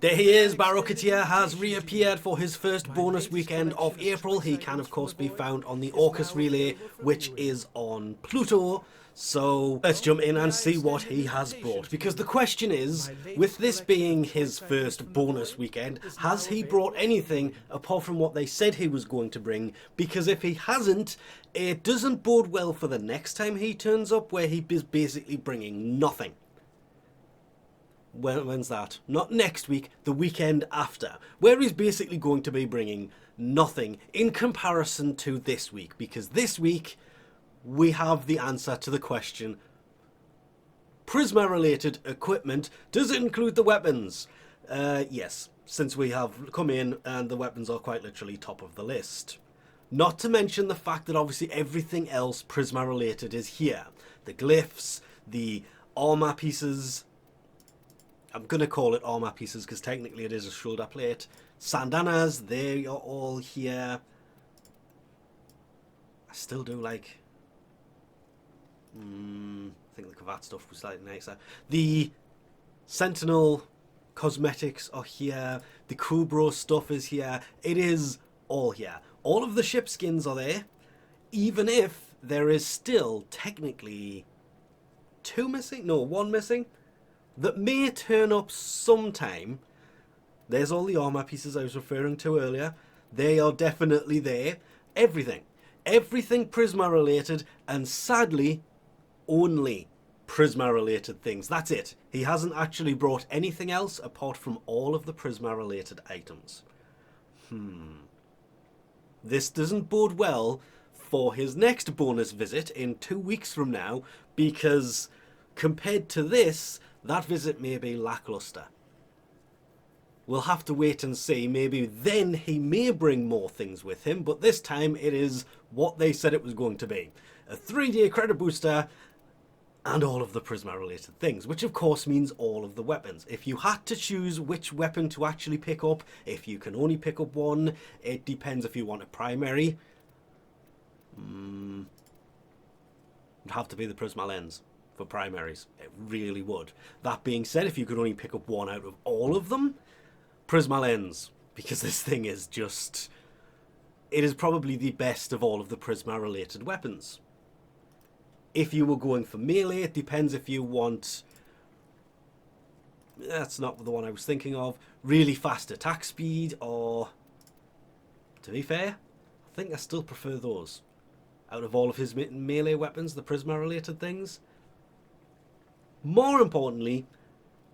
There he is, Baro has reappeared for his first bonus weekend of April. He can of course be found on the Orcus Relay, which is on Pluto. So let's jump in and see what he has brought. Because the question is, with this being his first bonus weekend, has he brought anything apart from what they said he was going to bring? Because if he hasn't, it doesn't bode well for the next time he turns up, where he is basically bringing nothing. When's that? Not next week, the weekend after, where he's basically going to be bringing nothing in comparison to this week, because this week we have the answer to the question: Prisma related equipment, does it include the weapons? Yes, since we have come in and the weapons are quite literally top of the list. Not to mention the fact that obviously everything else Prisma related is here. The glyphs, the armor pieces, I'm going to call it armor pieces because technically it is a shoulder plate. Sandanas, they are all here. I still do like... I think the cravat stuff was slightly nicer. The Sentinel cosmetics are here. The Kubro stuff is here. It is all here. All of the ship skins are there. Even if there is still technically two missing? No, one missing. That may turn up sometime. There's all the armor pieces I was referring to earlier. They are definitely there. Everything. Everything Prisma related, and sadly, only Prisma related things. That's it. He hasn't actually brought anything else apart from all of the Prisma related items. This doesn't bode well for his next bonus visit in 2 weeks from now, because compared to this, that visit may be lackluster. We'll have to wait and see. Maybe then he may bring more things with him, but this time it is what they said it was going to be. A 3-day credit booster and all of the Prisma related things, which of course means all of the weapons. If you had to choose which weapon to actually pick up, if you can only pick up one, it depends if you want a primary. It'd have to be the Prisma lens for primaries. It really would. That being said, if you could only pick up one out of all of them, Prisma lens, because this thing is just... it is probably the best of all of the Prisma related weapons. If you were going for melee, it depends if you want... that's not the one I was thinking of. Really fast attack speed, or... to be fair, I think I still prefer those. Out of all of his melee weapons, the Prisma related things. More importantly,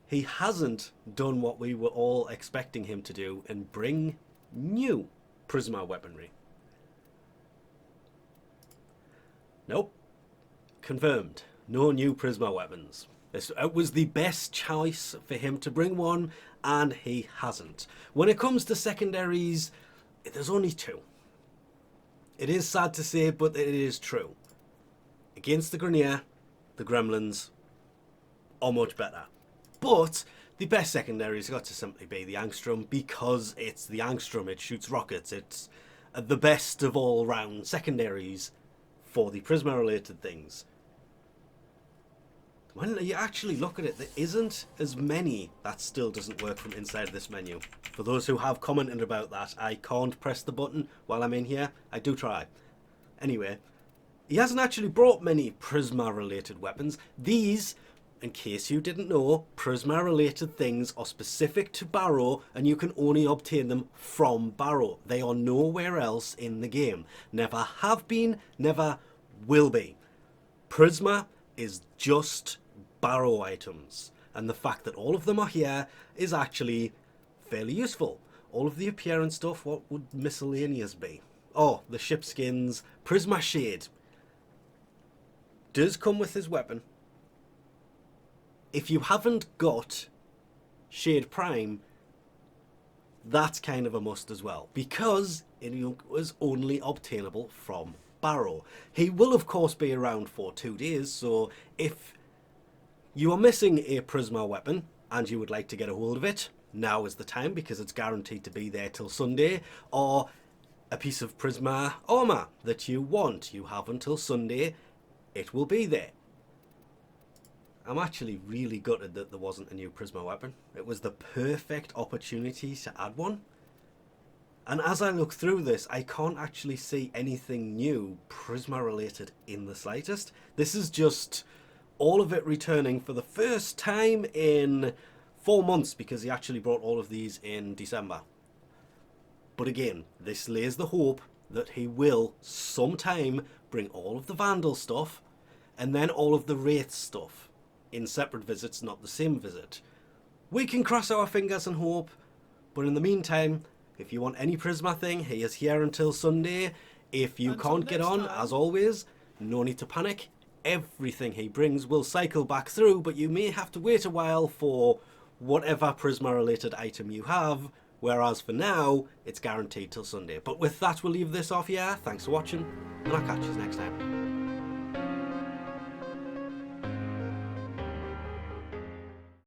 he hasn't done what we were all expecting him to do and bring new Prisma weaponry. Nope. Confirmed. No new Prisma weapons. It was the best choice for him to bring one, and he hasn't. When it comes to secondaries, there's only two. It is sad to say, but it is true. Against the Grenier, the Gremlins are much better. But the best secondary has got to simply be the Angstrom, because it's the Angstrom. It shoots rockets. It's the best of all round secondaries for the Prisma related things. When you actually look at it, there isn't as many. That still doesn't work from inside this menu. For those who have commented about that, I can't press the button while I'm in here. I do try. Anyway, he hasn't actually brought many Prisma related weapons. These, in case you didn't know, Prisma related things are specific to Baro, and you can only obtain them from Baro. They are nowhere else in the game. Never have been, never will be. Prisma is just Baro items, and the fact that all of them are here is actually fairly useful. All of the appearance stuff, what would miscellaneous be? Oh, the ship skins. Prisma Shade does come with his weapon. If you haven't got Shade Prime, that's kind of a must as well, because it was only obtainable from Baro. He will of course be around for 2 days, so if you are missing a Prisma weapon and you would like to get a hold of it, now is the time, because it's guaranteed to be there till Sunday. Or a piece of Prisma armor that you want, you have until Sunday, it will be there. I'm actually really gutted that there wasn't a new Prisma weapon. It was the perfect opportunity to add one. And as I look through this, I can't actually see anything new Prisma related in the slightest. This is just all of it returning for the first time in 4 months, because he actually brought all of these in December. But again, this lays the hope that he will sometime bring all of the Vandal stuff and then all of the Wraith stuff in separate visits, not the same visit. We can cross our fingers and hope, but in the meantime, if you want any Prisma thing, he is here until Sunday. If you can't get on, as always, no need to panic. Everything he brings will cycle back through, but you may have to wait a while for whatever Prisma related item you have, whereas for now, it's guaranteed till Sunday. But with that, we'll leave this off here. Thanks for watching, and I'll catch you next time.